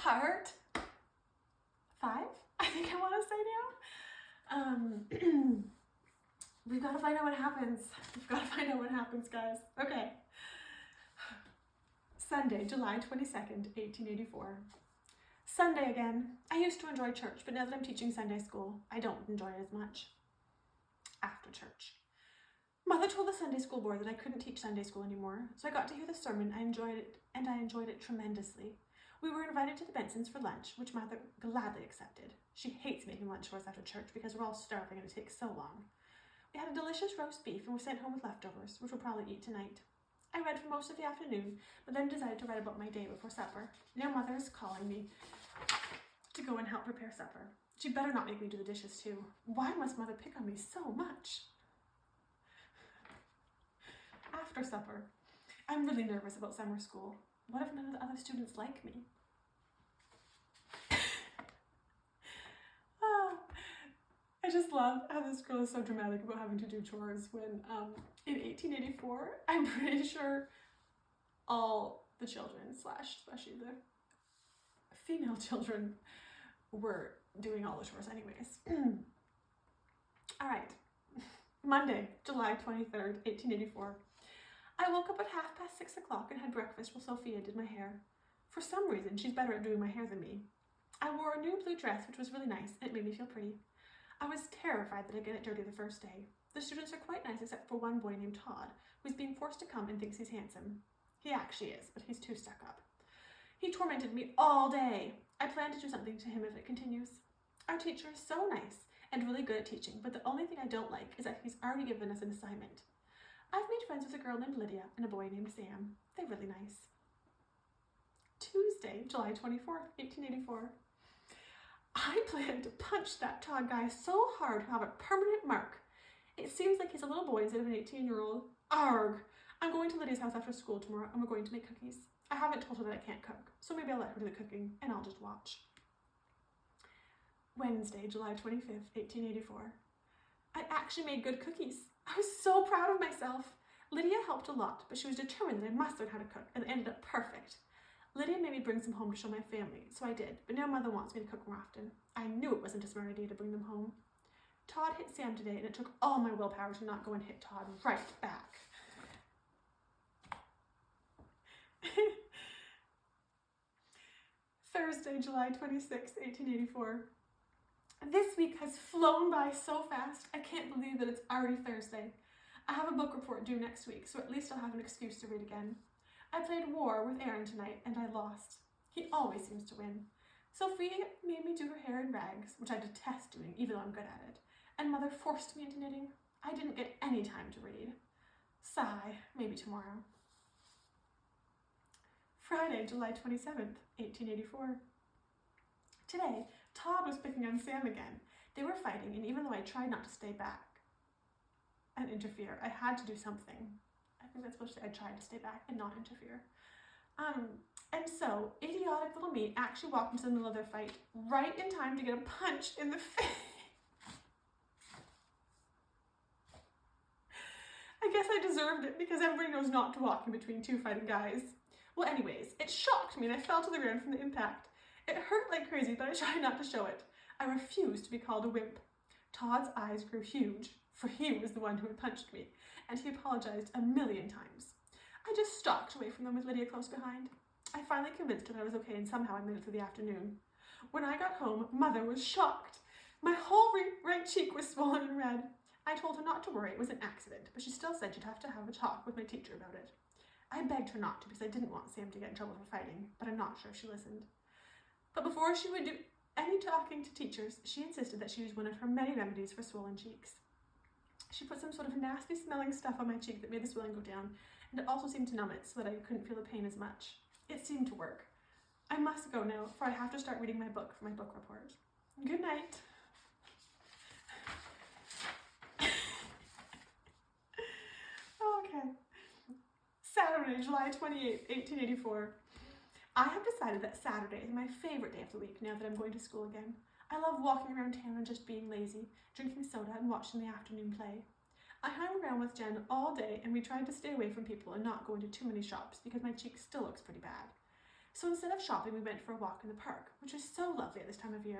part 5, I think I want to say now. We've got to find out what happens. We've got to find out what happens, guys. Okay. Sunday, July 22nd, 1884. Sunday again. I used to enjoy church, but now that I'm teaching Sunday school, I don't enjoy it as much. After church. Mother told the Sunday school board that I couldn't teach Sunday school anymore, so I got to hear the sermon. I enjoyed it tremendously. We were invited to the Bensons for lunch, which Mother gladly accepted. She hates making lunch for us after church because we're all starving and it takes so long. We had a delicious roast beef and were sent home with leftovers, which we'll probably eat tonight. I read for most of the afternoon, but then decided to write about my day before supper. Now Mother is calling me to go and help prepare supper. She better not make me do the dishes too. Why must Mother pick on me so much? After supper, I'm really nervous about summer school. What if none of the other students like me? I just love how this girl is so dramatic about having to do chores when in 1884, I'm pretty sure all the children, especially the female children, were doing all the chores anyways. All right, Monday, July 23rd, 1884. I woke up at 6:30 and had breakfast while Sophia did my hair. For some reason, she's better at doing my hair than me. I wore a new blue dress, which was really nice, and it made me feel pretty. I was terrified that I'd get it dirty the first day. The students are quite nice except for one boy named Todd, who's being forced to come and thinks he's handsome. He actually is, but he's too stuck up. He tormented me all day. I plan to do something to him if it continues. Our teacher is so nice and really good at teaching, but the only thing I don't like is that he's already given us an assignment. I've made friends with a girl named Lydia and a boy named Sam. They're really nice. Tuesday, July 24th, 1884. I plan to punch that Todd guy so hard he'll have a permanent mark. It seems like he's a little boy instead of an 18-year-old. Arg! I'm going to Lydia's house after school tomorrow and we're going to make cookies. I haven't told her that I can't cook, so maybe I'll let her do the cooking and I'll just watch. Wednesday, July 25th, 1884. I actually made good cookies. I was so proud of myself. Lydia helped a lot, but she was determined that I must learn how to cook, and it ended up perfect. Lydia made me bring some home to show my family, so I did, but now Mother wants me to cook more often. I knew it wasn't a smart idea to bring them home. Todd hit Sam today, and it took all my willpower to not go and hit Todd right back. Thursday, July 26, 1884. This week has flown by so fast, I can't believe that it's already Thursday. I have a book report due next week, so at least I'll have an excuse to read again. I played War with Aaron tonight, and I lost. He always seems to win. Sophie made me do her hair in rags, which I detest doing, even though I'm good at it. And Mother forced me into knitting. I didn't get any time to read. Sigh, maybe tomorrow. Friday, July 27th, 1884. Today, Todd was picking on Sam again. They were fighting, and even though I tried not to stay back and interfere, I had to do something. I think that's supposed to say I tried to stay back and not interfere. And so, idiotic little me actually walked into the middle of their fight right in time to get a punch in the face. I guess I deserved it because everybody knows not to walk in between two fighting guys. Well, anyways, it shocked me and I fell to the ground from the impact. It hurt like crazy, but I tried not to show it. I refused to be called a wimp. Todd's eyes grew huge, for he was the one who had punched me, and he apologized 1,000,000 times. I just stalked away from them with Lydia close behind. I finally convinced her that I was okay, and somehow I made it through the afternoon. When I got home, Mother was shocked. My whole right cheek was swollen and red. I told her not to worry, it was an accident, but she still said she'd have to have a talk with my teacher about it. I begged her not to because I didn't want Sam to get in trouble for fighting, but I'm not sure she listened. But before she would do any talking to teachers, she insisted that she used one of her many remedies for swollen cheeks. She put some sort of nasty smelling stuff on my cheek that made the swelling go down, and it also seemed to numb it so that I couldn't feel the pain as much. It seemed to work. I must go now, for I have to start reading my book for my book report. Good night. Okay. Saturday, July 28th, 1884. I have decided that Saturday is my favorite day of the week now that I'm going to school again. I love walking around town and just being lazy, drinking soda and watching the afternoon play. I hung around with Jen all day and we tried to stay away from people and not go into too many shops because my cheek still looks pretty bad. So instead of shopping, we went for a walk in the park, which is so lovely at this time of year.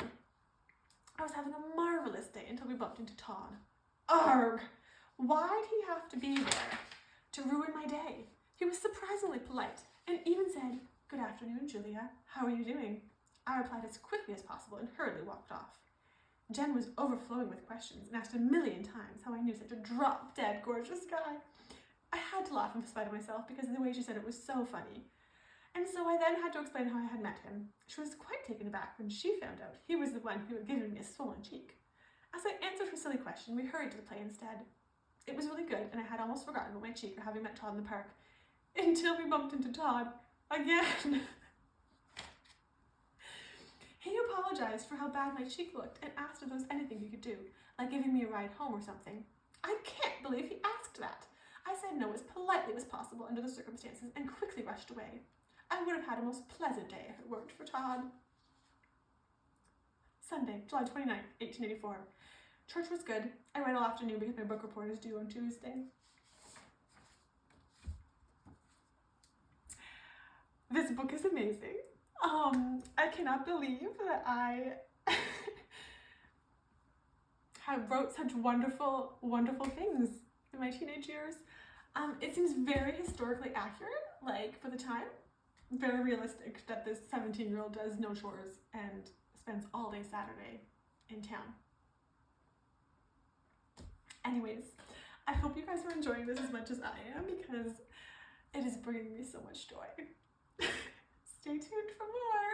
I was having a marvellous day until we bumped into Todd. Arg! Why'd he have to be there to ruin my day? He was surprisingly polite and even said, "Good afternoon, Julia. How are you doing?" I replied as quickly as possible and hurriedly walked off. Jen was overflowing with questions and asked a million times how I knew such a drop-dead gorgeous guy. I had to laugh in spite of myself because the way she said it was so funny. And so I then had to explain how I had met him. She was quite taken aback when she found out he was the one who had given me a swollen cheek. As I answered her silly question, we hurried to the play instead. It was really good, and I had almost forgotten about my cheek or having met Todd in the park, until we bumped into Todd again. He apologized for how bad my cheek looked and asked if there was anything he could do, like giving me a ride home or something. I can't believe he asked that. I said no as politely as possible under the circumstances and quickly rushed away. I would have had a most pleasant day if it weren't for Todd. Sunday, July 29th, 1884. Church was good. I read all afternoon because my book report is due on Tuesday. This book is amazing. I cannot believe that I have wrote such wonderful, wonderful things in my teenage years. It seems very historically accurate, like for the time. Very realistic that this 17-year-old does no chores and spends all day Saturday in town. Anyways, I hope you guys are enjoying this as much as I am because it is bringing me so much joy. Stay tuned for more.